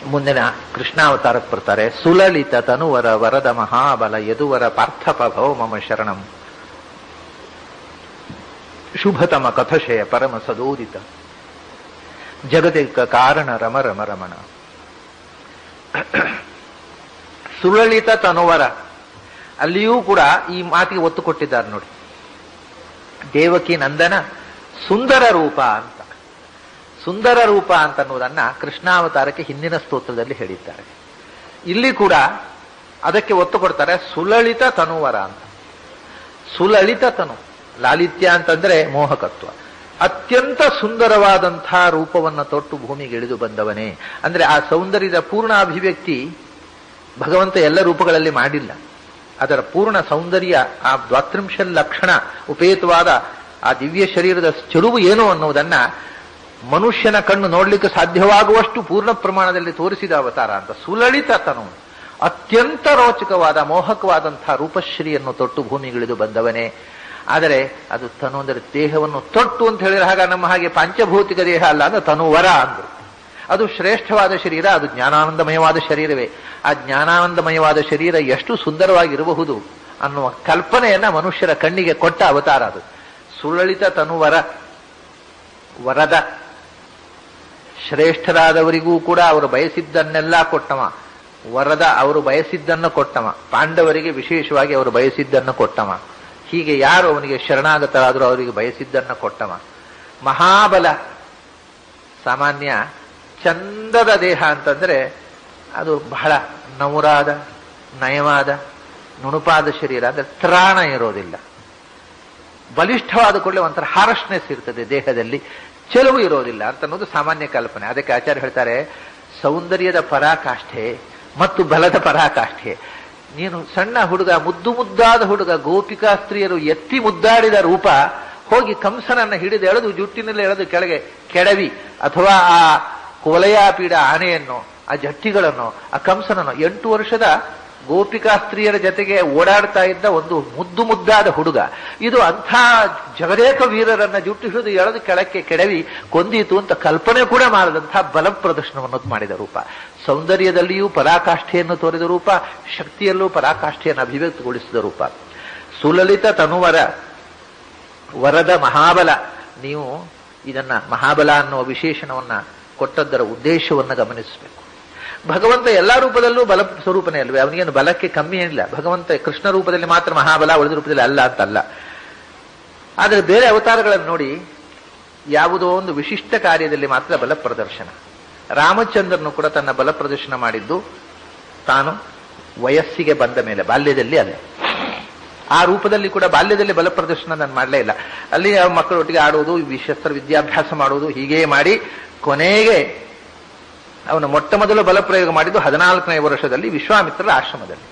ಮುಂದಿನ ಕೃಷ್ಣಾವತಾರಕ್ಕೆ ಬರ್ತಾರೆ. ಸುಲಲಿತ ತನುವರ ವರದ ಮಹಾಬಲ ಯದುವರ ಪಾರ್ಥಪ ಭವ ಮಮ ಶರಣಂ ಶುಭತಮ ಕಥಶಯ ಪರಮ ಸದೋದಿತ ಜಗದಿಕ ಕಾರಣ ರಮ ರಮ ರಮಣ. ಸುಲಲಿತ ತನುವರ, ಅಲ್ಲಿಯೂ ಕೂಡ ಈ ಮಾತಿಗೆ ಒತ್ತು ಕೊಟ್ಟಿದ್ದಾರೆ ನೋಡಿ. ದೇವಕಿ ನಂದನ ಸುಂದರ ರೂಪ ಅಂತ, ಸುಂದರ ರೂಪ ಅಂತ ಅನ್ನೋದನ್ನ ಕೃಷ್ಣಾವತಾರಕ್ಕೆ ಹಿಂದಿನ ಸ್ತೋತ್ರದಲ್ಲಿ ಹೇಳಿದ್ದಾರೆ. ಇಲ್ಲಿ ಕೂಡ ಅದಕ್ಕೆ ಒತ್ತು ಕೊಡ್ತಾರೆ, ಸುಲಲಿತ ತನುವರ ಅಂತ. ಸುಲಲಿತ ತನು, ಲಾಲಿತ್ಯ ಅಂತಂದ್ರೆ ಮೋಹಕತ್ವ. ಅತ್ಯಂತ ಸುಂದರವಾದಂತಹ ರೂಪವನ್ನು ತೊಟ್ಟು ಭೂಮಿಗೆ ಇಳಿದು ಬಂದವನೇ ಅಂದ್ರೆ ಆ ಸೌಂದರ್ಯದ ಪೂರ್ಣ ಅಭಿವ್ಯಕ್ತಿ ಭಗವಂತ ಎಲ್ಲ ರೂಪಗಳಲ್ಲಿ ಮಾಡಿಲ್ಲ. ಅದರ ಪೂರ್ಣ ಸೌಂದರ್ಯ, ಆ ದ್ವಾತ್ರಿಂಶ ಲಕ್ಷಣ ಉಪೇತವಾದ ಆ ದಿವ್ಯ ಶರೀರದ ಚೆಲುವು ಏನು ಅನ್ನುವುದನ್ನ ಮನುಷ್ಯನ ಕಣ್ಣು ನೋಡ್ಲಿಕ್ಕೆ ಸಾಧ್ಯವಾಗುವಷ್ಟು ಪೂರ್ಣ ಪ್ರಮಾಣದಲ್ಲಿ ತೋರಿಸಿದ ಅವತಾರ ಅಂತ. ಸುಲಲಿತ ತನು, ಅತ್ಯಂತ ರೋಚಕವಾದ ಮೋಹಕವಾದಂತಹ ರೂಪಶ್ರೀಯನ್ನು ತೊಟ್ಟು ಭೂಮಿಗಿಳಿದು ಬಂದವನೇ. ಆದರೆ ಅದು ತನು ಅಂದರೆ ದೇಹವನ್ನು ತೊಟ್ಟು ಅಂತ ಹೇಳಿದ್ರೆ ಹಾಗ ನಮ್ಮ ಹಾಗೆ ಪಂಚಭೌತಿಕ ದೇಹ ಅಲ್ಲ ಅಂದ್ರೆ ತನುವರ ಅಂದ್ರು. ಅದು ಶ್ರೇಷ್ಠವಾದ ಶರೀರ, ಅದು ಜ್ಞಾನಾನಂದಮಯವಾದ ಶರೀರವೇ. ಆ ಜ್ಞಾನಾನಂದಮಯವಾದ ಶರೀರ ಎಷ್ಟು ಸುಂದರವಾಗಿರಬಹುದು ಅನ್ನುವ ಕಲ್ಪನೆಯನ್ನ ಮನುಷ್ಯರ ಕಣ್ಣಿಗೆ ಕೊಟ್ಟ ಅವತಾರ ಅದು. ಸುಲಲಿತ ತನುವರ, ವರದ, ಶ್ರೇಷ್ಠರಾದವರಿಗೂ ಕೂಡ ಅವರು ಬಯಸಿದ್ದನ್ನೆಲ್ಲ ಕೊಟ್ಟವ. ವರದ, ಅವರು ಬಯಸಿದ್ದನ್ನು ಕೊಟ್ಟವ. ಪಾಂಡವರಿಗೆ ವಿಶೇಷವಾಗಿ ಅವರು ಬಯಸಿದ್ದನ್ನು ಕೊಟ್ಟವ. ಹೀಗೆ ಯಾರು ಅವನಿಗೆ ಶರಣಾಗತರಾದರೂ ಅವರಿಗೆ ಬಯಸಿದ್ದನ್ನು ಕೊಟ್ಟವ. ಮಹಾಬಲ, ಸಾಮಾನ್ಯ ಚಂದದ ದೇಹ ಅಂತಂದ್ರೆ ಅದು ಬಹಳ ನವುರಾದ, ನಯವಾದ, ನುಣುಪಾದ ಶರೀರ ಅಂದ್ರೆ ತ್ರಾಣ ಇರೋದಿಲ್ಲ. ಬಲಿಷ್ಠವಾದ ಕೂಡಲೇ ಒಂಥರ ಹಾರಶ್ನೆಸ್ ಇರ್ತದೆ ದೇಹದಲ್ಲಿ, ಚೆಲುವು ಇರೋದಿಲ್ಲ ಅಂತ ಅನ್ನೋದು ಸಾಮಾನ್ಯ ಕಲ್ಪನೆ. ಅದಕ್ಕೆ ಆಚಾರ್ಯ ಹೇಳ್ತಾರೆ, ಸೌಂದರ್ಯದ ಪರಾಕಾಷ್ಠೆ ಮತ್ತು ಬಲದ ಪರಾಕಾಷ್ಠೆ. ನೀನು ಸಣ್ಣ ಹುಡುಗ, ಮುದ್ದು ಮುದ್ದಾದ ಹುಡುಗ, ಗೋಪಿಕಾ ಸ್ತ್ರೀಯರು ಎತ್ತಿ ಮುದ್ದಾಡಿದ ರೂಪ, ಹೋಗಿ ಕಂಸನನ್ನ ಹಿಡಿದು ಎಳೆದು ಜುಟ್ಟಿನಲ್ಲಿ ಎಳೆದು ಕೆಳಗೆ ಕೆಡವಿ, ಅಥವಾ ಆ ಕೋಲಯಾಪೀಡ ಆನೆಯನ್ನು, ಆ ಜಟ್ಟಿಗಳನ್ನು, ಆ ಕಂಸನನ್ನು, 8 ವರ್ಷದ ಗೋಪಿಕಾ ಸ್ತ್ರೀಯರ ಜೊತೆಗೆ ಓಡಾಡ್ತಾ ಇದ್ದ ಒಂದು ಮುದ್ದು ಮುದ್ದಾದ ಹುಡುಗ. ಇದು ಅಂಥ ಜಗದೇಕ ವೀರರನ್ನ ಜುಟ್ಟು ಹಿಡಿದು ಎಳೆದು ಕೆಳಕ್ಕೆ ಕೆಡವಿ ಕೊಂದೀತು ಅಂತ ಕಲ್ಪನೆ ಕೂಡ ಮಾಡದಂತಹ ಬಲ ಪ್ರದರ್ಶನವನ್ನು ಮಾಡಿದ ರೂಪ. ಸೌಂದರ್ಯದಲ್ಲಿಯೂ ಪರಾಕಾಷ್ಠೆಯನ್ನು ತೋರಿದ ರೂಪ, ಶಕ್ತಿಯಲ್ಲೂ ಪರಾಕಾಷ್ಠೆಯನ್ನು ಅಭಿವ್ಯಕ್ತಿಗೊಳಿಸಿದ ರೂಪ. ಸುಲಲಿತ ತನುವರ ವರದ ಮಹಾಬಲ. ನೀವು ಇದನ್ನ ಮಹಾಬಲ ಅನ್ನುವ ವಿಶೇಷಣವನ್ನ ಕೊಟ್ಟದ್ದರ ಉದ್ದೇಶವನ್ನು ಗಮನಿಸಬೇಕು. ಭಗವಂತ ಎಲ್ಲಾ ರೂಪದಲ್ಲೂ ಬಲ ಸ್ವರೂಪನೇ ಅಲ್ವೇ, ಅವನಿಗೇನು ಬಲಕ್ಕೆ ಕಮ್ಮಿ ಏನಿಲ್ಲ. ಭಗವಂತ ಕೃಷ್ಣ ರೂಪದಲ್ಲಿ ಮಾತ್ರ ಮಹಾಬಲ, ಉಳಿದ ರೂಪದಲ್ಲಿ ಅಲ್ಲ ಅಂತಲ್ಲ. ಆದರೆ ಬೇರೆ ಅವತಾರಗಳನ್ನು ನೋಡಿ ಯಾವುದೋ ಒಂದು ವಿಶಿಷ್ಟ ಕಾರ್ಯದಲ್ಲಿ ಮಾತ್ರ ಬಲ ಪ್ರದರ್ಶನ. ರಾಮಚಂದ್ರನು ಕೂಡ ತನ್ನ ಬಲ ಪ್ರದರ್ಶನ ಮಾಡಿದ್ದು ತಾನು ವಯಸ್ಸಿಗೆ ಬಂದ ಮೇಲೆ, ಬಾಲ್ಯದಲ್ಲಿ ಅಲ್ಲ. ಆ ರೂಪದಲ್ಲಿ ಕೂಡ ಬಾಲ್ಯದಲ್ಲಿ ಬಲ ಪ್ರದರ್ಶನ ನಾನು ಮಾಡಲೇ ಇಲ್ಲ. ಅಲ್ಲಿ ಮಕ್ಕಳೊಟ್ಟಿಗೆ ಆಡುವುದು, ಶಸ್ತ್ರ ವಿದ್ಯಾಭ್ಯಾಸ ಮಾಡುವುದು, ಹೀಗೇ ಮಾಡಿ ಕೊನೆಗೆ ಅವನು ಮೊಟ್ಟ ಮೊದಲು ಬಲ ಪ್ರಯೋಗ ಮಾಡಿದ್ದು 14ನೇ ವರ್ಷದಲ್ಲಿ ವಿಶ್ವಾಮಿತ್ರರ ಆಶ್ರಮದಲ್ಲಿ,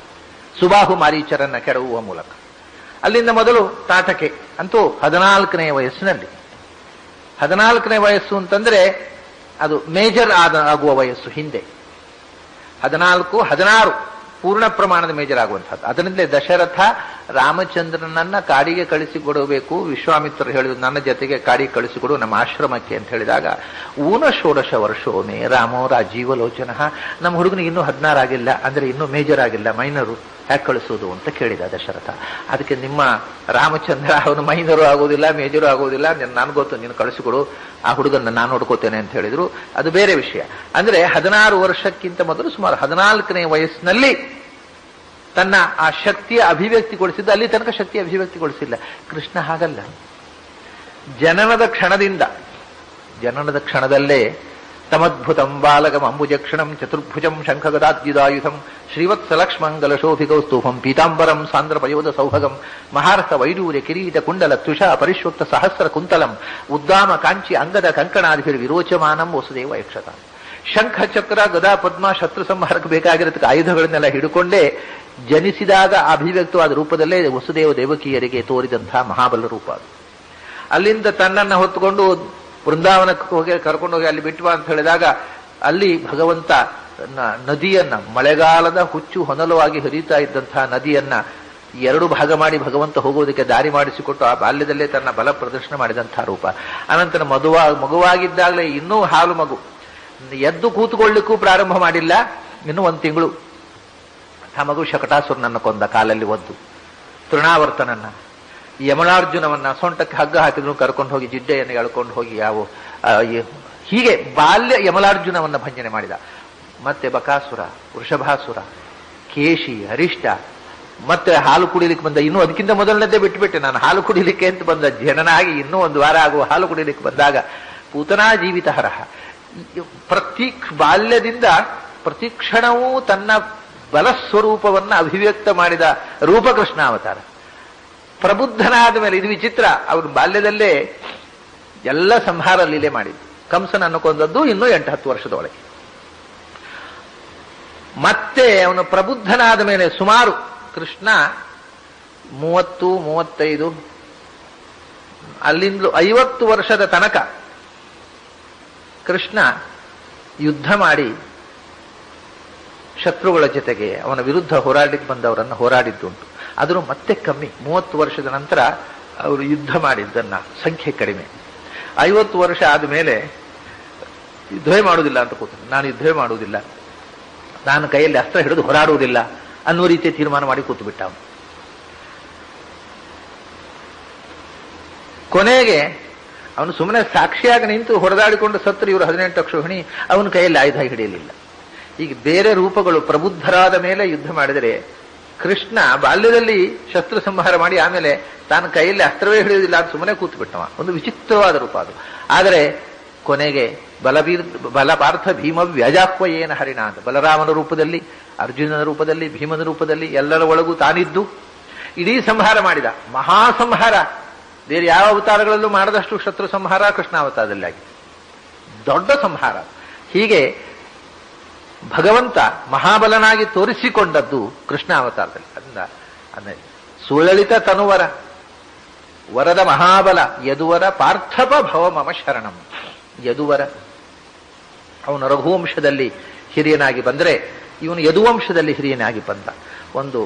ಸುಬಾಹು ಮಾರೀಚರನ್ನ ಕೆಡವುವ ಮೂಲಕ. ಅಲ್ಲಿಂದ ಮೊದಲು ತಾಟಕೆ ಅಂತೂ 14ನೇ ವಯಸ್ಸಿನಲ್ಲಿ. 14ನೇ ವಯಸ್ಸು ಅಂತಂದ್ರೆ ಅದು ಮೇಜರ್ ಆಗುವ ವಯಸ್ಸು. ಹಿಂದೆ 14, 16 ಪೂರ್ಣ ಪ್ರಮಾಣದ ಮೇಜರ್ ಆಗುವಂಥದ್ದು. ಅದರಿಂದಲೇ ದಶರಥ ರಾಮಚಂದ್ರನನ್ನ ಕಾಡಿಗೆ ಕಳಿಸಿಕೊಡಬೇಕು. ವಿಶ್ವಾಮಿತ್ರರು ಹೇಳಿದ್ರು, ನನ್ನ ಜೊತೆಗೆ ಕಾಡಿಗೆ ಕಳಿಸಿಕೊಡು ನಮ್ಮ ಆಶ್ರಮಕ್ಕೆ ಅಂತ ಹೇಳಿದಾಗ, ಊನ ಷೋಡಶ ವರ್ಷೋಮೇ ರಾಮೋ ರಾಜೀವಲೋಚನ, ನಮ್ಮ ಹುಡುಗನಿಗೆ ಇನ್ನೂ 16 ಆಗಿಲ್ಲ, ಅಂದ್ರೆ ಇನ್ನೂ ಮೇಜರ್ ಆಗಿಲ್ಲ, ಮೈನರು, ಯಾಕೆ ಕಳಿಸೋದು ಅಂತ ಕೇಳಿದ ದಶರಥ. ಅದಕ್ಕೆ ನಿಮ್ಮ ರಾಮಚಂದ್ರ ಅವನು ಮೈನರು ಆಗೋದಿಲ್ಲ, ಮೇಜರು ಆಗೋದಿಲ್ಲ, ನಾನು ಗೊತ್ತು, ನೀನು ಕಳಿಸಿಕೊಡು, ಆ ಹುಡುಗನ್ನ ನಾನು ನೋಡ್ಕೋತೇನೆ ಅಂತ ಹೇಳಿದ್ರು. ಅದು ಬೇರೆ ವಿಷಯ. ಅಂದ್ರೆ 16 ವರ್ಷಕ್ಕಿಂತ ಮೊದಲು ಸುಮಾರು 14ನೇ ವಯಸ್ಸಿನಲ್ಲಿ ತನ್ನ ಆ ಶಕ್ತಿಯ ಅಭಿವ್ಯಕ್ತಿಗೊಳಿಸಿದ್ದು. ಅಲ್ಲಿ ತನಕ ಶಕ್ತಿಯ ಅಭಿವ್ಯಕ್ತಿಗೊಳಿಸಿಲ್ಲ. ಕೃಷ್ಣ ಹಾಗಲ್ಲ. ಜನನದ ಕ್ಷಣದಲ್ಲೇ ತಮದ್ಭುತಂ ಬಾಲಕಂ ಅಂಬುಜಕ್ಷಣಂ ಚತುರ್ಭುಜಂ ಶಂಖಗದಾದ್ಯುದಾಯುಧಂ ಶ್ರೀವತ್ಸಲಕ್ಷ್ಮಂಗಲ ಶೋಭಿಕೌಸ್ತುಭಂ ಪೀತಾಂಬರಂ ಸಾಂದ್ರ ಪಯೋಧ ಸೌಭಗಂ ಮಹಾರಥ ವೈಡೂರ್ಯ ಕಿರೀಟ ಕುಂಡಲ ತುಷಾ ಪರಿಶ್ವಕ್ತ ಸಹಸ್ರ ಕುಂತಲಂ ಉದ್ದಾಮ ಕಾಂಚಿ ಅಂಗದ ಕಂಕಣಾದಿಭಿರ್ ವಿರೋಚಮಾನಂ ವಸುದೇವ ಯಕ್ಷತ. ಶಂಖ ಚಕ್ರ ಗದಾ ಪದ್ಮ ಶತ್ರು ಸಂಹಾರಕ್ಕೆ ಬೇಕಾಗಿರತಕ್ಕ ಆಯುಧಗಳನ್ನೆಲ್ಲ ಹಿಡ್ಕೊಂಡೇ ಜನಿಸಿದಾಗ ಅಭಿವ್ಯಕ್ತವಾದ ರೂಪದಲ್ಲೇ ವಸುದೇವ ದೇವಕಿಯರಿಗೆ ತೋರಿದಂತಹ ಮಹಾಬಲ ರೂಪ ಅದು. ಅಲ್ಲಿಂದ ತನ್ನನ್ನು ಹೊತ್ತುಕೊಂಡು ವೃಂದಾವನಕ್ಕೆ ಹೋಗಿ ಕರ್ಕೊಂಡು ಹೋಗಿ ಅಲ್ಲಿ ಬಿಟ್ಟುವ ಅಂತ ಹೇಳಿದಾಗ, ಅಲ್ಲಿ ಭಗವಂತ ನದಿಯನ್ನ, ಮಳೆಗಾಲದ ಹುಚ್ಚು ಹೊನಲುವಾಗಿ ಹರಿತಾ ಇದ್ದಂತಹ ನದಿಯನ್ನ 2 ಭಾಗ ಮಾಡಿ ಭಗವಂತ ಹೋಗುವುದಕ್ಕೆ ದಾರಿ ಮಾಡಿಸಿಕೊಟ್ಟು ಆ ಬಾಲ್ಯದಲ್ಲೇ ತನ್ನ ಬಲ ಪ್ರದರ್ಶನ ಮಾಡಿದಂತಹ ರೂಪ. ಅನಂತರ ಮಗುವಾಗಿದ್ದಾಗಲೇ ಇನ್ನೂ ಹಾಲು ಮಗು, ಎದ್ದು ಕೂತ್ಕೊಳ್ಳಿಕ್ಕೂ ಪ್ರಾರಂಭ ಮಾಡಿಲ್ಲ. ಇನ್ನು 1 ತಿಂಗಳು ಆ ಮಗು ಶಕಟಾಸುರನನ್ನು ಕೊಂದ, ಕಾಲಲ್ಲಿ ಒದ್ದು. ತೃಣಾವರ್ತನನ್ನ, ಯಮಲಾರ್ಜುನವನ್ನ ಸೊಂಟಕ್ಕೆ ಹಗ್ಗ ಹಾಕಿದ್ರು ಕರ್ಕೊಂಡು ಹೋಗಿ ಜಿಡ್ಡೆಯನ್ನು ಎಳ್ಕೊಂಡು ಹೋಗಿ ಹೀಗೆ ಬಾಲ್ಯ ಯಮಲಾರ್ಜುನವನ್ನ ಭಂಜನೆ ಮಾಡಿದ. ಮತ್ತೆ ಬಕಾಸುರ, ವೃಷಭಾಸುರ, ಕೇಶಿ, ಅರಿಷ್ಟ, ಮತ್ತೆ ಹಾಲು ಕುಡಿಲಿಕ್ಕೆ ಬಂದ. ಇನ್ನೂ ಅದಕ್ಕಿಂತ ಮೊದಲನೇದೇ ಬಿಟ್ಟುಬಿಟ್ಟೆ ನಾನು. ಹಾಲು ಕುಡಿಲಿಕ್ಕೆ ಅಂತ ಬಂದ, ಜನನಾಗಿ ಇನ್ನೂ 1 ವಾರ ಆಗುವ ಹಾಲು ಕುಡಿಲಿಕ್ಕೆ ಬಂದಾಗ ಪೂತನಾ ಜೀವಿತ ಹರಹ. ಬಾಲ್ಯದಿಂದ ಪ್ರತಿ ಕ್ಷಣವೂ ತನ್ನ ಬಲಸ್ವರೂಪವನ್ನ ಅಭಿವ್ಯಕ್ತ ಮಾಡಿದ ರೂಪ ಕೃಷ್ಣಾವತಾರ. ಪ್ರಬುದ್ಧನಾದ ಮೇಲೆ ಇದು ವಿಚಿತ್ರ, ಅವನು ಬಾಲ್ಯದಲ್ಲೇ ಎಲ್ಲ ಸಂಹಾರ ಲೀಲೆ ಮಾಡಿದ್ದು. ಕಂಸನನ್ನು ಕೊಂದದ್ದು ಇನ್ನೂ 8-10 ವರ್ಷದೊಳಗೆ. ಮತ್ತೆ ಅವನು ಪ್ರಬುದ್ಧನಾದ ಮೇಲೆ ಸುಮಾರು ಕೃಷ್ಣ 30-35 ಅಲ್ಲಿಂದಲೂ 50 ವರ್ಷದ ತನಕ ಕೃಷ್ಣ ಯುದ್ಧ ಮಾಡಿ ಶತ್ರುಗಳ ಜೊತೆಗೆ ಅವನ ವಿರುದ್ಧ ಹೋರಾಡಲಿಕ್ಕೆ ಬಂದವರನ್ನು ಹೋರಾಡಿದ್ದುಂಟು. ಆದರೂ ಮತ್ತೆ ಕಮ್ಮಿ. 30 ವರ್ಷದ ನಂತರ ಅವರು ಯುದ್ಧ ಮಾಡಿದ್ದನ್ನ ಸಂಖ್ಯೆ ಕಡಿಮೆ. 50 ವರ್ಷ ಆದ ಮೇಲೆ ಯುದ್ಧವೇ ಮಾಡುವುದಿಲ್ಲ ಅಂತ ಕೂತು, ನಾನು ಯುದ್ಧವೇ ಮಾಡುವುದಿಲ್ಲ, ನಾನು ಕೈಯಲ್ಲಿ ಅಸ್ತ್ರ ಹಿಡಿದು ಹೋರಾಡುವುದಿಲ್ಲ ಅನ್ನೋ ರೀತಿಯ ತೀರ್ಮಾನ ಮಾಡಿ ಕೂತು ಬಿಟ್ಟ. ಕೊನೆಗೆ ಅವನು ಸುಮ್ಮನೆ ಸಾಕ್ಷಿಯಾಗಿ ನಿಂತು ಹೊಡೆದಾಡಿಕೊಂಡು ಸತ್ತರು ಇವರು 18 ಅಕ್ಷೋಹಿಣಿ. ಅವನ ಕೈಯಲ್ಲಿ ಆಯುಧ ಹಿಡಿಯಲಿಲ್ಲ. ಈಗ ಬೇರೆ ರೂಪಗಳು ಪ್ರಬುದ್ಧರಾದ ಮೇಲೆ ಯುದ್ಧ ಮಾಡಿದರೆ, ಕೃಷ್ಣ ಬಾಲ್ಯದಲ್ಲಿ ಶಸ್ತ್ರ ಸಂಹಾರ ಮಾಡಿ ಆಮೇಲೆ ತಾನು ಕೈಯಲ್ಲಿ ಅಸ್ತ್ರವೇ ಹಿಡಿಯುವುದಿಲ್ಲ ಅಂತ ಸುಮ್ಮನೆ ಕೂತು ಬಿಟ್ಟವ. ಒಂದು ವಿಚಿತ್ರವಾದ ರೂಪ ಅದು. ಆದರೆ ಕೊನೆಗೆ ಬಲಪಾರ್ಥ ಭೀಮ ವ್ಯಜಾಕ್ವಯೇನ ಹರಿಣ ಅಂತ ಬಲರಾಮನ ರೂಪದಲ್ಲಿ, ಅರ್ಜುನನ ರೂಪದಲ್ಲಿ, ಭೀಮನ ರೂಪದಲ್ಲಿ ಎಲ್ಲರ ಒಳಗೂ ತಾನಿದ್ದು ಇಡೀ ಸಂಹಾರ ಮಾಡಿದ. ಮಹಾಸಂಹಾರ. ಬೇರೆ ಯಾವ ಅವತಾರಗಳಲ್ಲೂ ಮಾಡದಷ್ಟು ಶತ್ರು ಸಂಹಾರ ಕೃಷ್ಣಾವತಾರದಲ್ಲಿ ಆಗಿದೆ. ದೊಡ್ಡ ಸಂಹಾರ. ಹೀಗೆ ಭಗವಂತ ಮಹಾಬಲನಾಗಿ ತೋರಿಸಿಕೊಂಡದ್ದು ಕೃಷ್ಣಾವತಾರದಲ್ಲಿ. ಅಂದ್ರೆ ಸುಲಲಿತ ತನುವರ ವರದ ಮಹಾಬಲ ಯದುವರ ಪಾರ್ಥಪ ಭವ ಮಮ ಶರಣಂ. ಯದುವರ ಅವನು ರಘುವಂಶದಲ್ಲಿ ಹಿರಿಯನಾಗಿ ಬಂದರೆ, ಇವನು ಯದುವಂಶದಲ್ಲಿ ಹಿರಿಯನಾಗಿ ಬಂದ. ಒಂದು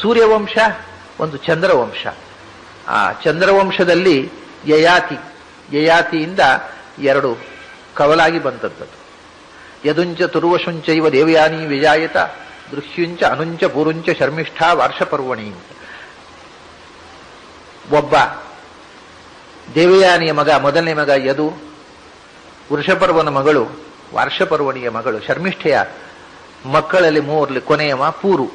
ಸೂರ್ಯವಂಶ, ಒಂದು ಚಂದ್ರವಂಶ. ಆ ಚಂದ್ರವಂಶದಲ್ಲಿ ಯಯಾತಿಯಿಂದ 2 ಕವಲಾಗಿ ಬಂದದ್ದು. ಯದುಂಚ ತುರ್ವಶುಂಚೈವ ದೇವಯಾನಿ ವಿಜಾಯತ ದೃಶ್ಯುಂಚ ಅನುಂಚ ಪೂರುಂಚ ಶರ್ಮಿಷ್ಠಾ ವಾರ್ಷಪರ್ವಣಿ. ಒಬ್ಬ ದೇವಯಾನಿಯ ಮಗ, ಮೊದಲನೇ ಮಗ ಯದು, ವೃಷಪರ್ವನ ಮಗಳು ವಾರ್ಷಪರ್ವಣಿಯ ಮಗಳು ಶರ್ಮಿಷ್ಠೆಯ ಮಕ್ಕಳಲ್ಲಿ 3 ಕೊನೆಯವ ಪೂರು.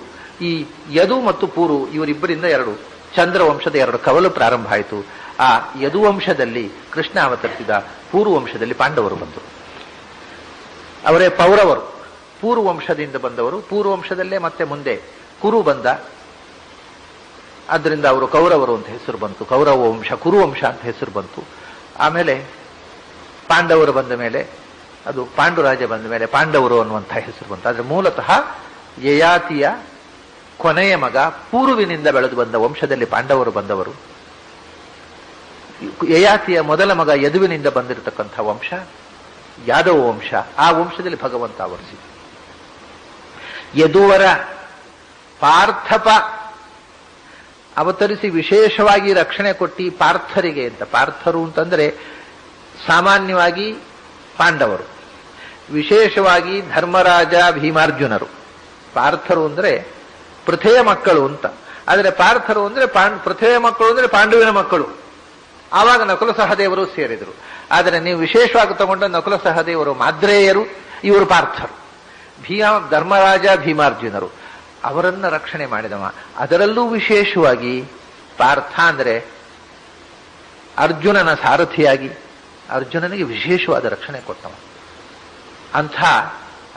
ಈ ಯದು ಮತ್ತು ಪೂರು ಇವರಿಬ್ಬರಿಂದ 2 ಚಂದ್ರವಂಶದ 2 ಕವಲು ಪ್ರಾರಂಭ ಆಯಿತು. ಆ ಯದುವಂಶದಲ್ಲಿ ಕೃಷ್ಣ ಅವತರಿಸಿದ, ಪೂರ್ವವಂಶದಲ್ಲಿ ಪಾಂಡವರು ಬಂದರು. ಅವರೇ ಪೌರವರು. ಪೂರ್ವವಂಶದಿಂದ ಬಂದವರು. ಪೂರ್ವವಂಶದಲ್ಲೇ ಮತ್ತೆ ಮುಂದೆ ಕುರು ಬಂದ. ಆದ್ದರಿಂದ ಅವರು ಕೌರವರು ಅಂತ ಹೆಸರು ಬಂತು. ಕೌರವ ವಂಶ, ಕುರುವಂಶ ಅಂತ ಹೆಸರು ಬಂತು. ಆಮೇಲೆ ಪಾಂಡವರು ಬಂದ ಮೇಲೆ, ಅದು ಪಾಂಡುರಾಜ ಬಂದ ಮೇಲೆ ಪಾಂಡವರು ಅನ್ನುವಂಥ ಹೆಸರು ಬಂತು. ಆದರೆ ಮೂಲತಃ ಯಯಾತಿಯ ಕೊನೆಯ ಮಗ ಪೂರ್ವಿನಿಂದ ಬೆಳೆದು ಬಂದ ವಂಶದಲ್ಲಿ ಪಾಂಡವರು ಬಂದವರು. ಯಯಾತಿಯ ಮೊದಲ ಮಗ ಯದುವಿನಿಂದ ಬಂದಿರತಕ್ಕಂಥ ವಂಶ ಯಾದವ ವಂಶ. ಆ ವಂಶದಲ್ಲಿ ಭಗವಂತ ಅವರಿಸಿದ. ಯದುವರ ಪಾರ್ಥಪ ಅವತರಿಸಿ ವಿಶೇಷವಾಗಿ ರಕ್ಷಣೆ ಕೊಟ್ಟಿ ಪಾರ್ಥರಿಗೆ ಅಂತ. ಪಾರ್ಥರು ಅಂತಂದ್ರೆ ಸಾಮಾನ್ಯವಾಗಿ ಪಾಂಡವರು, ವಿಶೇಷವಾಗಿ ಧರ್ಮರಾಜ ಭೀಮಾರ್ಜುನರು. ಪಾರ್ಥರು ಅಂದ್ರೆ ಪೃಥೆಯ ಮಕ್ಕಳು ಅಂತ. ಆದರೆ ಪಾರ್ಥರು ಅಂದ್ರೆ ಪೃಥೆಯ ಮಕ್ಕಳು ಅಂದ್ರೆ ಪಾಂಡುವಿನ ಮಕ್ಕಳು. ಆವಾಗ ನಕುಲ ಸಹದೇವರು ಸೇರಿದರು. ಆದರೆ ನೀವು ವಿಶೇಷವಾಗಿ ತಗೊಂಡ ನಕುಲ ಸಹದೇವರು ಮಾದ್ರೇಯರು, ಇವರು ಪಾರ್ಥರು. ಧರ್ಮರಾಜ ಭೀಮಾರ್ಜುನರು ಅವರನ್ನ ರಕ್ಷಣೆ ಮಾಡಿದವ. ಅದರಲ್ಲೂ ವಿಶೇಷವಾಗಿ ಪಾರ್ಥ ಅಂದ್ರೆ ಅರ್ಜುನನ ಸಾರಥಿಯಾಗಿ ಅರ್ಜುನನಿಗೆ ವಿಶೇಷವಾದ ರಕ್ಷಣೆ ಕೊಟ್ಟವ. ಅಂಥ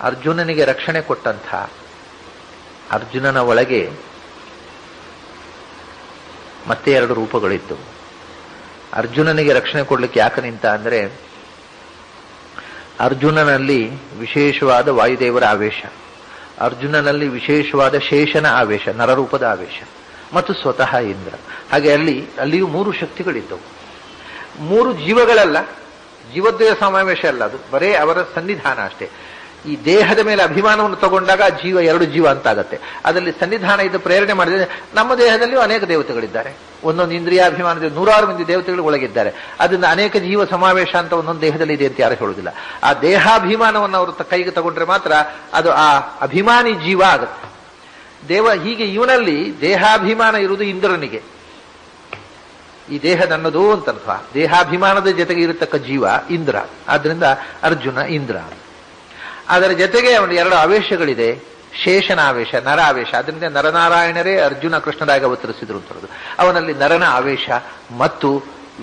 ಅರ್ಜುನನಿಗೆ ರಕ್ಷಣೆ ಕೊಟ್ಟಂಥ ಅರ್ಜುನನ ಒಳಗೆ ಮತ್ತೆ 2 ರೂಪಗಳಿದ್ದವು. ಅರ್ಜುನನಿಗೆ ರಕ್ಷಣೆ ಕೊಡ್ಲಿಕ್ಕೆ ಯಾಕೆ ನಿಂತ ಅಂದ್ರೆ, ಅರ್ಜುನನಲ್ಲಿ ವಿಶೇಷವಾದ ವಾಯುದೇವರ ಆವೇಶ, ಅರ್ಜುನನಲ್ಲಿ ವಿಶೇಷವಾದ ಶೇಷನ ಆವೇಶ, ನರರೂಪದ ಆವೇಶ, ಮತ್ತು ಸ್ವತಃ ಇಂದ್ರ. ಹಾಗೆ ಅಲ್ಲಿಯೂ 3 ಶಕ್ತಿಗಳಿದ್ದವು. 3 ಜೀವಗಳಲ್ಲ, ಜೀವದ್ವಯ ಸಮಾವೇಶ ಅಲ್ಲ, ಅದು ಬರೇ ಅವರ ಸನ್ನಿಧಾನ ಅಷ್ಟೇ. ಈ ದೇಹದ ಮೇಲೆ ಅಭಿಮಾನವನ್ನು ತಗೊಂಡಾಗ ಜೀವ ಎರಡು ಜೀವ ಅಂತ ಆಗತ್ತೆ. ಅದರಲ್ಲಿ ಸನ್ನಿಧಾನ ಇದು ಪ್ರೇರಣೆ ಮಾಡಿದ್ರೆ ನಮ್ಮ ದೇಹದಲ್ಲಿಯೂ ಅನೇಕ ದೇವತೆಗಳಿದ್ದಾರೆ. ಒಂದೊಂದು ಇಂದ್ರಿಯಾಭಿಮಾನದಲ್ಲಿ 100 ಮಂದಿ ದೇವತೆಗಳು ಒಳಗಿದ್ದಾರೆ. ಅದರಿಂದ ಅನೇಕ ಜೀವ ಸಮಾವೇಶ ಅಂತ ಒಂದೊಂದು ದೇಹದಲ್ಲಿ ಇದೆ ಅಂತ ಯಾರು ಹೇಳುವುದಿಲ್ಲ. ಆ ದೇಹಾಭಿಮಾನವನ್ನು ಅವರು ಕೈಗೆ ತಗೊಂಡ್ರೆ ಮಾತ್ರ ಅದು ಆ ಅಭಿಮಾನಿ ಜೀವ ಆಗುತ್ತೆ. ಹೀಗೆ ಇವನಲ್ಲಿ ದೇಹಾಭಿಮಾನ ಇರುವುದು ಇಂದ್ರನಿಗೆ. ಈ ದೇಹ ನನ್ನದು ಅಂತರ್ಥ. ದೇಹಾಭಿಮಾನದ ಜೊತೆಗೆ ಇರತಕ್ಕ ಜೀವ ಇಂದ್ರ. ಆದ್ರಿಂದ ಅರ್ಜುನ ಇಂದ್ರ. ಅದರ ಜೊತೆಗೆ ಅವನು 2 ಆವೇಶಗಳಿದೆ. ಶೇಷನ ಆವೇಶ, ನರ ಆವೇಶ. ಅದರಿಂದ ನರನಾರಾಯಣರೇ ಅರ್ಜುನ ಕೃಷ್ಣರಾಗಿ ಅವತರಿಸಿದ್ರು ಅಂತದ್ದು. ಅವನಲ್ಲಿ ನರನ ಆವೇಶ ಮತ್ತು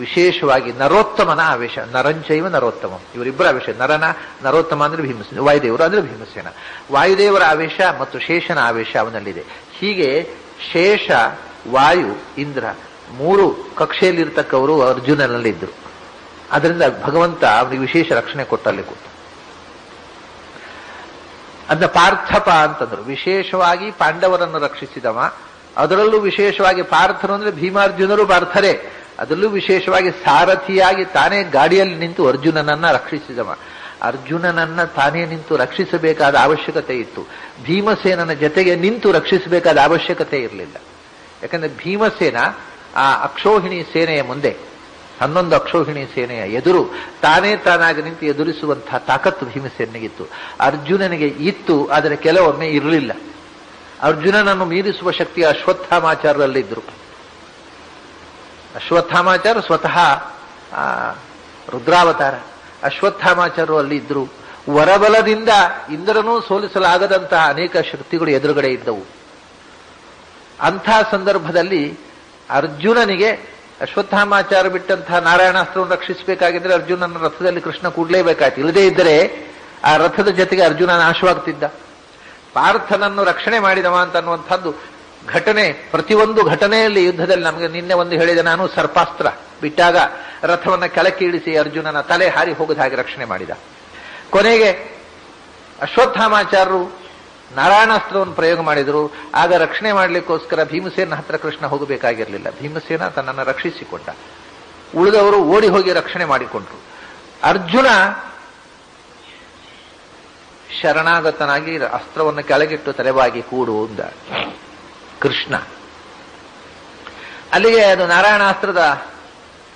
ವಿಶೇಷವಾಗಿ ನರೋತ್ತಮನ ಆವೇಶ. ನರಂಚೈವ ನರೋತ್ತಮ, ಇವರಿಬ್ಬರ ಆವೇಶ. ನರೋತ್ತಮ ಅಂದ್ರೆ ಭೀಮಸೇನ, ವಾಯುದೇವರು ಅಂದ್ರೆ ಭೀಮಸೇನ. ವಾಯುದೇವರ ಆವೇಶ ಮತ್ತು ಶೇಷನ ಆವೇಶ ಅವನಲ್ಲಿದೆ. ಹೀಗೆ ಶೇಷ, ವಾಯು, ಇಂದ್ರ 3 ಕಕ್ಷೆಯಲ್ಲಿರ್ತಕ್ಕವರು ಅರ್ಜುನನಲ್ಲಿದ್ದರು. ಅದರಿಂದ ಭಗವಂತ ಅವನಿಗೆ ವಿಶೇಷ ರಕ್ಷಣೆ ಕೊಟ್ಟಲ್ಲಿ ಕೊಟ್ಟು ಅದನ್ನ ಪಾರ್ಥಪ ಅಂತಂದ್ರು. ವಿಶೇಷವಾಗಿ ಪಾಂಡವರನ್ನು ರಕ್ಷಿಸಿದವ. ಅದರಲ್ಲೂ ವಿಶೇಷವಾಗಿ ಪಾರ್ಥರು ಅಂದ್ರೆ ಭೀಮಾರ್ಜುನರು ಪಾರ್ಥರೇ. ಅದರಲ್ಲೂ ವಿಶೇಷವಾಗಿ ಸಾರಥಿಯಾಗಿ ತಾನೇ ಗಾಡಿಯಲ್ಲಿ ನಿಂತು ಅರ್ಜುನನನ್ನ ರಕ್ಷಿಸಿದವ. ಅರ್ಜುನನನ್ನ ತಾನೇ ನಿಂತು ರಕ್ಷಿಸಬೇಕಾದ ಅವಶ್ಯಕತೆ ಇತ್ತು. ಭೀಮಸೇನನ ಜೊತೆಗೆ ನಿಂತು ರಕ್ಷಿಸಬೇಕಾದ ಅವಶ್ಯಕತೆ ಇರಲಿಲ್ಲ. ಯಾಕಂದ್ರೆ ಭೀಮಸೇನ ಆ ಅಕ್ಷೋಹಿಣಿ ಸೇನೆಯ ಮುಂದೆ 11 ಅಕ್ಷೋಹಿಣಿ ಸೇನೆಯ ಎದುರು ತಾನಾಗಿ ನಿಂತು ಎದುರಿಸುವಂತಹ ತಾಕತ್ತು ಭೀಮಸೇನಿಗಿತ್ತು. ಅರ್ಜುನನಿಗೆ ಇತ್ತು, ಆದರೆ ಕೆಲವೊಮ್ಮೆ ಇರಲಿಲ್ಲ. ಅರ್ಜುನನನ್ನು ಮೀರಿಸುವ ಶಕ್ತಿ ಅಶ್ವತ್ಥಾಮಾಚಾರರಲ್ಲಿದ್ದರು. ಅಶ್ವತ್ಥಾಮಾಚಾರ ಸ್ವತಃ ರುದ್ರಾವತಾರ. ಅಶ್ವತ್ಥಾಮಾಚಾರರು ಅಲ್ಲಿ ಇದ್ರು. ವರಬಲದಿಂದ ಇಂದ್ರನೂ ಸೋಲಿಸಲಾಗದಂತಹ ಅನೇಕ ಶಕ್ತಿಗಳು ಎದುರುಗಡೆ ಇದ್ದವು. ಅಂಥ ಸಂದರ್ಭದಲ್ಲಿ ಅರ್ಜುನನಿಗೆ ಅಶ್ವತ್ಥಾಮಾಚಾರ ಬಿಟ್ಟಂತಹ ನಾರಾಯಣಾಸ್ತ್ರವನ್ನು ರಕ್ಷಿಸಬೇಕಾಗಿದ್ರೆ ಅರ್ಜುನನ ರಥದಲ್ಲಿ ಕೃಷ್ಣ ಕೂಡಲೇಬೇಕಾಯ್ತು. ಇಲ್ಲದೇ ಇದ್ದರೆ ಆ ರಥದ ಜೊತೆಗೆ ಅರ್ಜುನ ನಾಶವಾಗ್ತಿದ್ದ. ಪಾರ್ಥನನ್ನು ರಕ್ಷಣೆ ಮಾಡಿದವ ಅಂತ ಅನ್ನುವಂಥದ್ದು ಘಟನೆ. ಪ್ರತಿಯೊಂದು ಘಟನೆಯಲ್ಲಿ ಯುದ್ಧದಲ್ಲಿ ನಮಗೆ ನಿನ್ನೆ ಒಂದು ಹೇಳಿದೆ ನಾನು. ಸರ್ಪಾಸ್ತ್ರ ಬಿಟ್ಟಾಗ ರಥವನ್ನ ಕೆಳಕ್ಕೆ ಇಳಿಸಿ ಅರ್ಜುನನ ತಲೆ ಹಾರಿ ಹೋಗದ ಹಾಗೆ ರಕ್ಷಣೆ ಮಾಡಿದ. ಕೊನೆಗೆ ಅಶ್ವತ್ಥಾಮಾಚಾರರು ನಾರಾಯಣಾಸ್ತ್ರವನ್ನು ಪ್ರಯೋಗ ಮಾಡಿದರು. ಆಗ ರಕ್ಷಣೆ ಮಾಡಲಿಕ್ಕೋಸ್ಕರ ಭೀಮಸೇನ ಹತ್ರ ಕೃಷ್ಣ ಹೋಗಬೇಕಾಗಿರಲಿಲ್ಲ. ಭೀಮಸೇನ ತನ್ನನ್ನು ರಕ್ಷಿಸಿಕೊಂಡ. ಉಳಿದವರು ಓಡಿ ಹೋಗಿ ರಕ್ಷಣೆ ಮಾಡಿಕೊಂಡ್ರು. ಅರ್ಜುನ ಶರಣಾಗತನಾಗಿ ಅಸ್ತ್ರವನ್ನು ಕೆಳಗಿಟ್ಟು ತಲೆಬಾಗಿ ಕೂಡು ಅಂದ ಕೃಷ್ಣ. ಅಲ್ಲಿಗೆ ಅದು ನಾರಾಯಣಾಸ್ತ್ರದ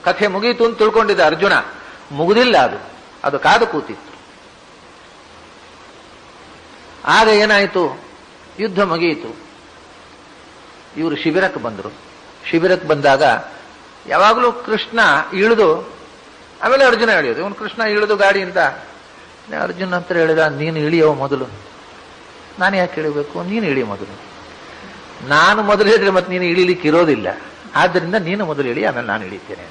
ಕಥೆ ಮುಗೀತು ಅಂತ ತಿಳ್ಕೊಂಡಿದ್ದ ಅರ್ಜುನ. ಮುಗುದಿಲ್ಲ, ಅದು ಕಾದು ಕೂತಿತ್ತು. ಆಗ ಏನಾಯಿತು, ಯುದ್ಧ ಮುಗಿಯಿತು. ಇವರು ಶಿಬಿರಕ್ಕೆ ಬಂದರು. ಶಿಬಿರಕ್ಕೆ ಬಂದಾಗ ಯಾವಾಗಲೂ ಕೃಷ್ಣ ಇಳಿದು ಆಮೇಲೆ ಅರ್ಜುನ ಇಳಿಯೋದು. ಇವನು ಕೃಷ್ಣ ಇಳಿದು ಗಾಡಿಯಿಂದ ಅರ್ಜುನ ಹತ್ರ ಹೇಳಿದ, ನೀನು ಇಳಿಯೋ ಮೊದಲು. ನಾನು ಯಾಕೆ ಇಳಿಬೇಕು, ನೀನು ಇಳಿ ಮೊದಲು. ನಾನು ಮೊದಲು ಹೇಳಿದ್ರೆ ಮತ್ತೆ ನೀನು ಇಳಿಲಿಕ್ಕೆ ಇರೋದಿಲ್ಲ. ಆದ್ದರಿಂದ ನೀನು ಮೊದಲು ಇಳಿ, ಆಮೇಲೆ ನಾನು ಇಳಿತೇನೆ.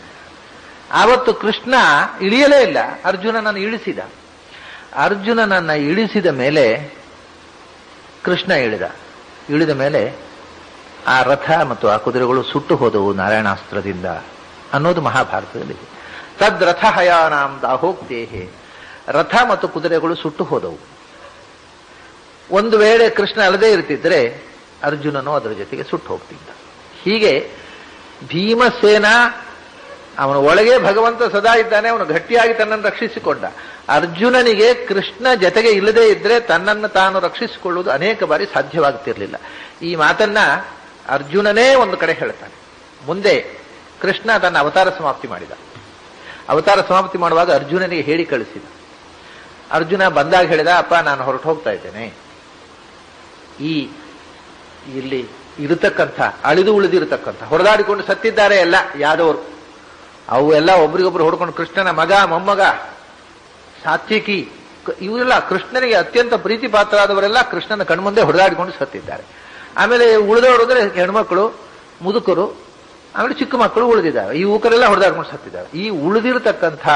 ಆವತ್ತು ಕೃಷ್ಣ ಇಳಿಯಲೇ ಇಲ್ಲ, ಅರ್ಜುನನನ್ನು ಇಳಿಸಿದ. ಅರ್ಜುನನನ್ನ ಇಳಿಸಿದ ಮೇಲೆ ಕೃಷ್ಣ ಇಳಿದ ಮೇಲೆ ಆ ರಥ ಮತ್ತು ಆ ಕುದುರೆಗಳು ಸುಟ್ಟು ಹೋದವು ನಾರಾಯಣಾಸ್ತ್ರದಿಂದ ಅನ್ನೋದು ಮಹಾಭಾರತದಲ್ಲಿದೆ. ತದ್ರಥ ಹಯಾನಾಂ ದಾಹೋಕ್ತೇಹೆ. ರಥ ಮತ್ತು ಕುದುರೆಗಳು ಸುಟ್ಟು ಹೋದವು. ಒಂದು ವೇಳೆ ಕೃಷ್ಣ ಅಲ್ಲದೆ ಇರ್ತಿದ್ರೆ ಅರ್ಜುನನು ಅದರ ಜೊತೆಗೆ ಸುಟ್ಟು ಹೋಗ್ತಿದ್ದ. ಹೀಗೆ ಭೀಮಸೇನ ಅವನ ಒಳಗೆ ಭಗವಂತ ಸದಾ ಇದ್ದಾನೆ. ಅವನು ಗಟ್ಟಿಯಾಗಿ ತನ್ನನ್ನು ರಕ್ಷಿಸಿಕೊಂಡ. ಅರ್ಜುನನಿಗೆ ಕೃಷ್ಣ ಜೊತೆಗೆ ಇಲ್ಲದೆ ಇದ್ರೆ ತನ್ನನ್ನು ತಾನು ರಕ್ಷಿಸಿಕೊಳ್ಳುವುದು ಅನೇಕ ಬಾರಿ ಸಾಧ್ಯವಾಗ್ತಿರ್ಲಿಲ್ಲ. ಈ ಮಾತನ್ನ ಅರ್ಜುನನೇ ಒಂದು ಕಡೆ ಹೇಳ್ತಾನೆ. ಮುಂದೆ ಕೃಷ್ಣ ತನ್ನ ಅವತಾರ ಸಮಾಪ್ತಿ ಮಾಡಿದ. ಅವತಾರ ಸಮಾಪ್ತಿ ಮಾಡುವಾಗ ಅರ್ಜುನನಿಗೆ ಹೇಳಿ ಕಳಿಸಿದ. ಅರ್ಜುನ ಬಂದಾಗ ಹೇಳಿದ, ಅಪ್ಪ ನಾನು ಹೊರಟು ಹೋಗ್ತಾ ಇದ್ದೇನೆ. ಇಲ್ಲಿ ಇರತಕ್ಕಂಥ ಅಳಿದು ಉಳಿದಿರತಕ್ಕಂಥ ಹೊರದಾಡಿಕೊಂಡು ಸತ್ತಿದ್ದಾರೆ ಎಲ್ಲ ಯಾದವರು. ಅವು ಎಲ್ಲ ಒಬ್ರಿಗೊಬ್ರು ಹೊಡ್ಕೊಂಡು ಕೃಷ್ಣನ ಮಗ ಮೊಮ್ಮಗ ಸಾತ್ವಿಕಿ ಇವರೆಲ್ಲ ಕೃಷ್ಣನಿಗೆ ಅತ್ಯಂತ ಪ್ರೀತಿ ಪಾತ್ರರಾದವರೆಲ್ಲ ಕೃಷ್ಣನ ಕಣ್ಮುಂದೆ ಹೊಡೆದಾಡಿಕೊಂಡು ಸತ್ತಿದ್ದಾರೆ. ಆಮೇಲೆ ಉಳಿದವರು ಅಂದ್ರೆ ಹೆಣ್ಮಕ್ಳು, ಮುದುಕರು, ಆಮೇಲೆ ಚಿಕ್ಕ ಮಕ್ಕಳು ಉಳಿದಿದ್ದಾರೆ. ಈ ಯುವಕರೆಲ್ಲ ಹೊಡೆದಾಡ್ಕೊಂಡು ಸತ್ತಿದ್ದಾರೆ. ಈ ಉಳಿದಿರತಕ್ಕಂಥ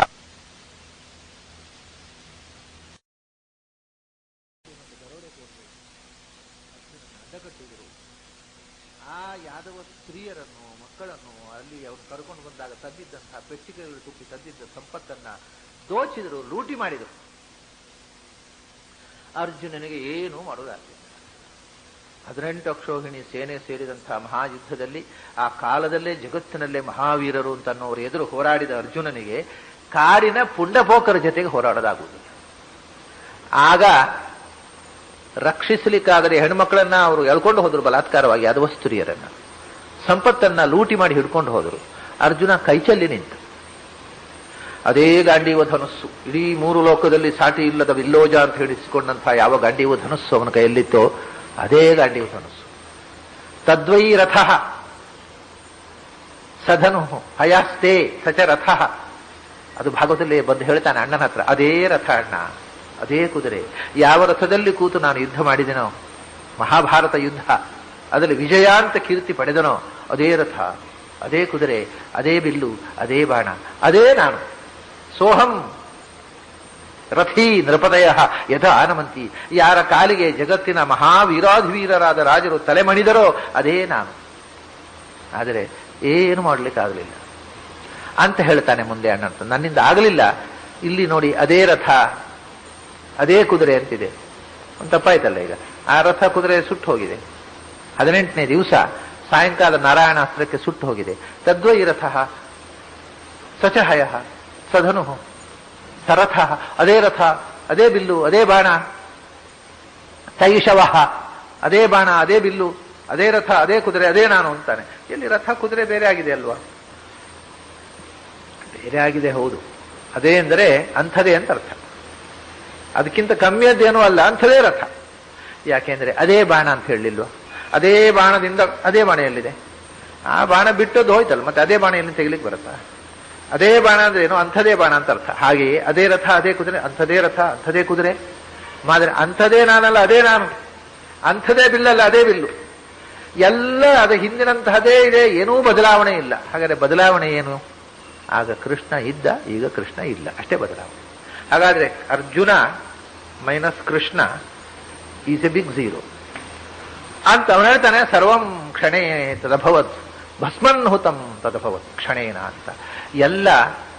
ಆ ಯಾದವ ಸ್ತ್ರೀಯರನ್ನು ಮಕ್ಕಳನ್ನು ಅಲ್ಲಿ ಅವರು ಕರ್ಕೊಂಡು ಬಂದಾಗ ತಂದಿದ್ದಂತಹ ಪೆಟ್ಟಿಗೆಗಳು ತುಂಬಿ ತಂದಿದ್ದ ಸಂಪತ್ತನ್ನ ದೋಚಿದ್ರು, ಲೂಟಿ ಮಾಡಿದರು. ಅರ್ಜುನನಿಗೆ ಏನೂ ಮಾಡೋದಾಗ್ತಿಲ್ಲ. 18 ಅಕ್ಷೋಹಿಣಿ ಸೇನೆ ಸೇರಿದಂತಹ ಮಹಾಯುದ್ಧದಲ್ಲಿ ಆ ಕಾಲದಲ್ಲೇ ಜಗತ್ತಿನಲ್ಲೇ ಮಹಾವೀರರು ಅಂತ ಅನ್ನೋರು ಎದುರು ಹೋರಾಡಿದ ಅರ್ಜುನನಿಗೆ ಕಾಡಿನ ಪುಂಡಪೋಕರ ಜೊತೆಗೆ ಹೋರಾಡೋದಾಗುವುದಿಲ್ಲ. ಆಗ ರಕ್ಷಿಸಲಿಕ್ಕಾಗದೆ ಹೆಣ್ಮಕ್ಳನ್ನ ಅವರು ಎಳ್ಕೊಂಡು ಹೋದ್ರು ಬಲಾತ್ಕಾರವಾಗಿ, ಅದು ಸ್ತ್ರೀಯರನ್ನ. ಸಂಪತ್ತನ್ನ ಲೂಟಿ ಮಾಡಿ ಹಿಡ್ಕೊಂಡು ಹೋದರು. ಅರ್ಜುನ ಕೈಚಲ್ಲಿ ನಿಂತ. ಅದೇ ಗಾಂಡೀವ ಧನುಸ್ಸು, ಇಡೀ 3 ಲೋಕದಲ್ಲಿ ಸಾಟಿ ಇಲ್ಲದ ವಿಲ್ಲೋಜ ಅಂತ ಹೇಳಿಸಿಕೊಂಡಂತಹ ಯಾವ ಗಾಂಡೀವ ಧನುಸ್ಸು ಅವನ ಕೈಯಲ್ಲಿತ್ತೋ ಅದೇ ಗಾಂಡೀವ ಧನುಸ್ಸು. ತದ್ವೈ ರಥ ಸಧನು ಹಯಾಸ್ತೆ ಸಚ ರಥ. ಅದು ಭಾಗವತದಲ್ಲಿ ಬಂದು ಹೇಳ್ತಾನೆ ಅಣ್ಣನ ಹತ್ರ, ಅದೇ ರಥ ಅಣ್ಣ, ಅದೇ ಕುದುರೆ. ಯಾವ ರಥದಲ್ಲಿ ಕೂತು ನಾನು ಯುದ್ಧ ಮಾಡಿದೆನೋ, ಮಹಾಭಾರತ ಯುದ್ಧ, ಅದರಲ್ಲಿ ವಿಜಯ ಅಂತ ಕೀರ್ತಿ ಪಡೆದನೋ ಅದೇ ರಥ, ಅದೇ ಕುದುರೆ, ಅದೇ ಬಿಲ್ಲು, ಅದೇ ಬಾಣ, ಅದೇ ನಾನು. ಸೋಹಂ ರಥೀ ನೃಪದಯ ಯಥ ಆನಮಂತಿ. ಯಾರ ಕಾಲಿಗೆ ಜಗತ್ತಿನ ಮಹಾವೀರಾಧಿವೀರರಾದ ರಾಜರು ತಲೆಮಣಿದರೋ ಅದೇ ನಾನು. ಆದರೆ ಏನು ಮಾಡಲಿಕ್ಕಾಗಲಿಲ್ಲ ಅಂತ ಹೇಳ್ತಾನೆ ಮುಂದೆ ಅಣ್ಣಂತ. ನನ್ನಿಂದ ಆಗಲಿಲ್ಲ. ಇಲ್ಲಿ ನೋಡಿ, ಅದೇ ರಥ ಅದೇ ಕುದುರೆ ಅಂತಿದೆ. ಒಂದು ತಪ್ಪಾಯ್ತಲ್ಲ ಈಗ. ಆ ರಥ ಕುದುರೆ ಸುಟ್ಟು ಹೋಗಿದೆ. 18ನೇ ದಿವಸ ಸಾಯಂಕಾಲ ನಾರಾಯಣಾಸ್ತ್ರಕ್ಕೆ ಸುಟ್ಟು ಹೋಗಿದೆ. ತದ್ವೈ ರಥ ಸಚಹಯ ಸಧನು ಸರಥ, ಅದೇ ರಥ, ಅದೇ ಬಿಲ್ಲು, ಅದೇ ಬಾಣ. ತೈಷವ, ಅದೇ ಬಾಣ, ಅದೇ ಬಿಲ್ಲು, ಅದೇ ರಥ, ಅದೇ ಕುದುರೆ, ಅದೇ ನಾನು ಅಂತಾನೆ. ಎಲ್ಲಿ ರಥ ಕುದುರೆ ಬೇರೆ ಆಗಿದೆ ಅಲ್ವಾ? ಬೇರೆ ಆಗಿದೆ, ಹೌದು. ಅದೇ ಅಂದರೆ ಅಂಥದೇ ಅಂತ ಅರ್ಥ. ಅದಕ್ಕಿಂತ ಕಮ್ಮಿಯದ್ದೇನೂ ಅಲ್ಲ, ಅಂಥದೇ ರಥ. ಯಾಕೆಂದ್ರೆ ಅದೇ ಬಾಣ ಅಂತ ಹೇಳಲಿಲ್ವ? ಅದೇ ಬಾಣದಿಂದ ಅದೇ ಬಾಣ ಎಲ್ಲಿದೆ? ಆ ಬಾಣ ಬಿಟ್ಟದ್ದು ಹೋಯ್ತಲ್ಲ, ಮತ್ತೆ ಅದೇ ಬಾಣ ಎಲ್ಲಿ ತೆಗಿಲಿಕ್ಕೆ ಬರುತ್ತಾ? ಅದೇ ಬಾಣ ಅಂದ್ರೆ ಏನು? ಅಂಥದೇ ಬಾಣ ಅಂತ ಅರ್ಥ. ಹಾಗೆಯೇ ಅದೇ ರಥ ಅದೇ ಕುದುರೆ, ಅಂಥದೇ ರಥ ಅಂಥದೇ ಕುದುರೆ. ಮಾದ್ರೆ ಅಂಥದೇ ನಾನಲ್ಲ, ಅದೇ ನಾನು. ಅಂಥದೇ ಬಿಲ್ಲಲ್ಲ, ಅದೇ ಬಿಲ್ಲು. ಎಲ್ಲ ಅದು ಹಿಂದಿನಂತಹದೇ ಇದೆ, ಏನೂ ಬದಲಾವಣೆ ಇಲ್ಲ. ಹಾಗಾದ್ರೆ ಬದಲಾವಣೆ ಏನು? ಆಗ ಕೃಷ್ಣ ಇದ್ದ, ಈಗ ಕೃಷ್ಣ ಇಲ್ಲ, ಅಷ್ಟೇ ಬದಲಾವಣೆ. ಹಾಗಾದ್ರೆ Arjuna minus Krishna is a big zero ಅಂತ ಅವನು ಹೇಳ್ತಾನೆ. ಸರ್ವಂ ಕ್ಷಣೇ ತದಭವತ್ ಭಸ್ಮನ್ ಹುತಂ ತದಭವತ್ ಕ್ಷಣೇನ ಅಂತ. ಎಲ್ಲ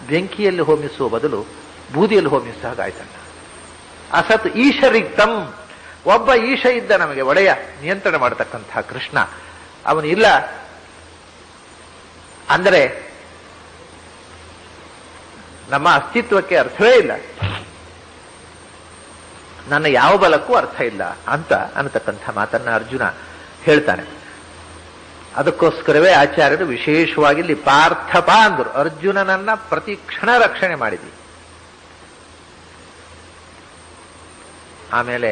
ಬೆಂಕಿಯಲ್ಲಿ ಹೋಮಿಸುವ ಬದಲು ಬೂದಿಯಲ್ಲಿ ಹೋಮಿಸುವ ಹಾಗಾಯ್ತಣ್ಣ. ಅಸತ್ ಈಶರಿಕ್ತಂ, ಒಬ್ಬ ಈಶ ಇದ್ದ ನಮಗೆ ಒಡೆಯ, ನಿಯಂತ್ರಣ ಮಾಡತಕ್ಕಂತಹ ಕೃಷ್ಣ ಅವನು ಇಲ್ಲ ಅಂದರೆ ನಮ್ಮ ಅಸ್ತಿತ್ವಕ್ಕೆ ಅರ್ಥವೇ ಇಲ್ಲ, ನನ್ನ ಯಾವ ಬಲಕ್ಕೂ ಅರ್ಥ ಇಲ್ಲ ಅಂತ ಅನ್ನತಕ್ಕಂಥ ಮಾತನ್ನ ಅರ್ಜುನ ಹೇಳ್ತಾನೆ. ಅದಕ್ಕೋಸ್ಕರವೇ ಆಚಾರ್ಯರು ವಿಶೇಷವಾಗಿ ಇಲ್ಲಿ ಪಾರ್ಥಪ ಅಂದರು. ಅರ್ಜುನನನ್ನ ಪ್ರತಿ ಕ್ಷಣ ರಕ್ಷಣೆ ಮಾಡಿದ್ವಿ. ಆಮೇಲೆ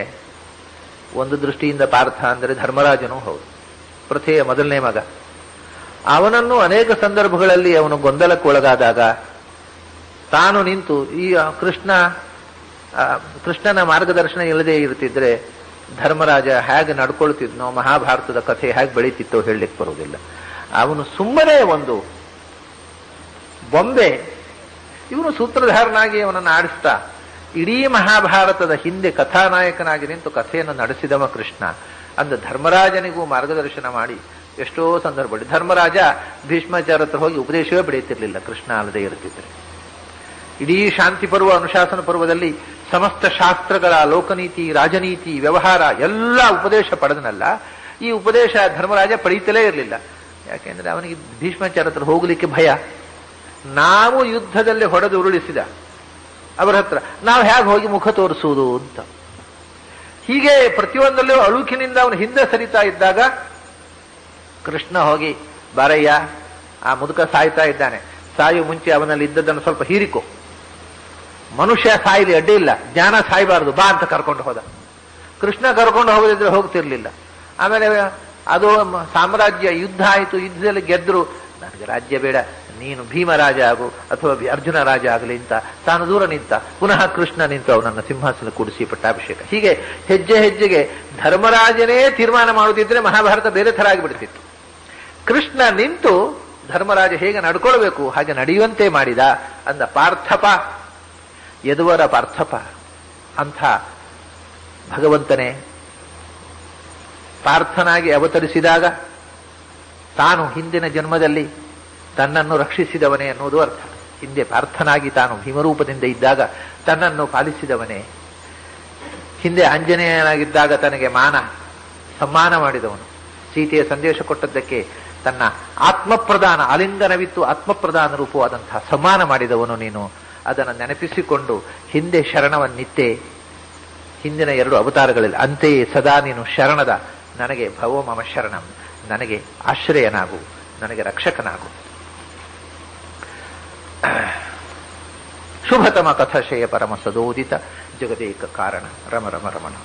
ಒಂದು ದೃಷ್ಟಿಯಿಂದ ಪಾರ್ಥ ಅಂದರೆ ಧರ್ಮರಾಜನೂ ಹೌದು, ಪೃಥೆಯ ಮೊದಲನೇ ಮಗ. ಅವನನ್ನು ಅನೇಕ ಸಂದರ್ಭಗಳಲ್ಲಿ ಅವನು ಗೊಂದಲಕ್ಕೊಳಗಾದಾಗ ತಾನು ನಿಂತು ಈ ಕೃಷ್ಣನ ಮಾರ್ಗದರ್ಶನ ಇಲ್ಲದೆ ಇರ್ತಿದ್ರೆ ಧರ್ಮರಾಜ ಹೇಗೆ ನಡ್ಕೊಳ್ತಿದ್ನೋ, ಮಹಾಭಾರತದ ಕಥೆ ಹೇಗೆ ಬೆಳೀತಿತ್ತೋ ಹೇಳಲಿಕ್ಕೆ ಬರುವುದಿಲ್ಲ. ಅವನು ಸುಮ್ಮನೆ ಒಂದು ಬೊಂಬೆ, ಇವನು ಸೂತ್ರಧಾರನಾಗಿ ಅವನನ್ನು ಆಡಿಸ್ತಾ ಇಡೀ ಮಹಾಭಾರತದ ಹಿಂದೆ ಕಥಾನಾಯಕನಾಗಿ ನಿಂತು ಕಥೆಯನ್ನು ನಡೆಸಿದವ ಕೃಷ್ಣ. ಅಂದ ಧರ್ಮರಾಜನಿಗೂ ಮಾರ್ಗದರ್ಶನ ಮಾಡಿ ಎಷ್ಟೋ ಸಂದರ್ಭದಲ್ಲಿ ಧರ್ಮರಾಜ ಭೀಷ್ಮಾಚಾರ್ಯ ಹತ್ರ ಹೋಗಿ ಉಪದೇಶವೇ ಬೆಳೆಯುತ್ತಿರಲಿಲ್ಲ ಕೃಷ್ಣ ಅಲ್ಲದೆ ಇರುತ್ತಿದ್ರೆ. ಇಡೀ ಶಾಂತಿ ಪರ್ವ, ಅನುಶಾಸನ ಪರ್ವದಲ್ಲಿ ಸಮಸ್ತ ಶಾಸ್ತ್ರಗಳ ಲೋಕನೀತಿ, ರಾಜನೀತಿ, ವ್ಯವಹಾರ ಎಲ್ಲ ಉಪದೇಶ ಪಡೆದನಲ್ಲ. ಈ ಉಪದೇಶ ಧರ್ಮರಾಜ ಪಡೆಯುತ್ತಲೇ ಇರಲಿಲ್ಲ. ಯಾಕೆಂದ್ರೆ ಅವನಿಗೆ ಭೀಷ್ಮಾಚಾರ್ಯ ಹತ್ರ ಹೋಗಲಿಕ್ಕೆ ಭಯ. ನಾವು ಯುದ್ಧದಲ್ಲಿ ಹೊಡೆದು ಉರುಳಿಸಿದ ಅವರ ಹತ್ರ ನಾವು ಹೇಗೆ ಹೋಗಿ ಮುಖ ತೋರಿಸುವುದು ಅಂತ. ಹೀಗೆ ಪ್ರತಿಯೊಂದಲ್ಲೂ ಅಳುಕಿನಿಂದ ಅವನು ಹಿಂದೆ ಸರಿತಾ ಇದ್ದಾಗ ಕೃಷ್ಣ ಹೋಗಿ, ಬಾರಯ್ಯ, ಆ ಮುದುಕ ಸಾಯ್ತಾ ಇದ್ದಾನೆ, ಸಾಯುವ ಮುಂಚೆ ಅವನಲ್ಲಿ ಇದ್ದದ್ದನ್ನು ಸ್ವಲ್ಪ ಹೀರಿಕೊ, ಮನುಷ್ಯ ಸಾಯಲಿ ಅಡ್ಡಿ ಇಲ್ಲ, ಜ್ಞಾನ ಸಾಯಬಾರದು, ಬಾ ಅಂತ ಕರ್ಕೊಂಡು ಹೋದ. ಕೃಷ್ಣ ಕರ್ಕೊಂಡು ಹೋಗದಿದ್ರೆ ಹೋಗ್ತಿರ್ಲಿಲ್ಲ. ಆಮೇಲೆ ಅದು ಸಾಮ್ರಾಜ್ಯ ಯುದ್ಧ ಆಯಿತು, ಯುದ್ಧದಲ್ಲಿ ಗೆದ್ರು, ನನಗೆ ರಾಜ್ಯ ಬೇಡ, ನೀನು ಭೀಮರಾಜ ಆಗು ಅಥವಾ ಅರ್ಜುನ ರಾಜ ಆಗಲಿ ಅಂತ ತಾನು ದೂರ ನಿಂತ. ಪುನಃ ಕೃಷ್ಣ ನಿಂತು ಅವನನ್ನು ಸಿಂಹಾಸನ ಕೂಡಿಸಿ ಪಟ್ಟಾಭಿಷೇಕ. ಹೀಗೆ ಹೆಜ್ಜೆ ಹೆಜ್ಜೆಗೆ ಧರ್ಮರಾಜನೇ ತೀರ್ಮಾನ ಮಾಡುತ್ತಿದ್ರೆ ಮಹಾಭಾರತ ಬೇರೆ ಥರ ಆಗಿಬಿಡ್ತಿತ್ತು. ಕೃಷ್ಣ ನಿಂತು ಧರ್ಮರಾಜ ಹೇಗೆ ನಡ್ಕೊಳ್ಬೇಕು ಹಾಗೆ ನಡೆಯುವಂತೆ ಮಾಡಿದ ಅಂದ. ಪಾರ್ಥಪ, ಯದುವರ ಪಾರ್ಥಪ ಅಂಥ ಭಗವಂತನೇ ಪಾರ್ಥನಾಗಿ ಅವತರಿಸಿದಾಗ ತಾನು ಹಿಂದಿನ ಜನ್ಮದಲ್ಲಿ ತನ್ನನ್ನು ರಕ್ಷಿಸಿದವನೇ ಅನ್ನೋದು ಅರ್ಥ. ಹಿಂದೆ ಪಾರ್ಥನಾಗಿ ತಾನು ಭೀಮರೂಪದಿಂದ ಇದ್ದಾಗ ತನ್ನನ್ನು ಪಾಲಿಸಿದವನೇ, ಹಿಂದೆ ಆಂಜನೇಯನಾಗಿದ್ದಾಗ ತನಗೆ ಸಮ್ಮಾನ ಮಾಡಿದವನು, ಸೀತೆಯ ಸಂದೇಶ ಕೊಟ್ಟದ್ದಕ್ಕೆ ತನ್ನ ಆತ್ಮಪ್ರದಾನ, ಆಲಿಂಗನವಿತ್ತು ಆತ್ಮಪ್ರದಾನ ರೂಪವಾದಂತಹ ಸಮ್ಮಾನ ಮಾಡಿದವನು ನೀನು. ಅದನ್ನು ನೆನಪಿಸಿಕೊಂಡು ಹಿಂದೆ ಶರಣವನ್ನಿತ್ತೆ, ಹಿಂದಿನ 2 ಅವತಾರಗಳಲ್ಲಿ. ಅಂತೆಯೇ ಸದಾ ನೀನು ಶರಣದ ನನಗೆ ಭವೋ ಮಮ ಶರಣಂ, ನನಗೆ ಆಶ್ರಯನಾಗು, ನನಗೆ ರಕ್ಷಕನಾಗು. ಶುಭತಮ ಕಥಶಯ ಪರಮ ಸದೋದಿತ ಜಗದೇಕ ಕಾರಣ ರಮ ರಮ ರಮಣ.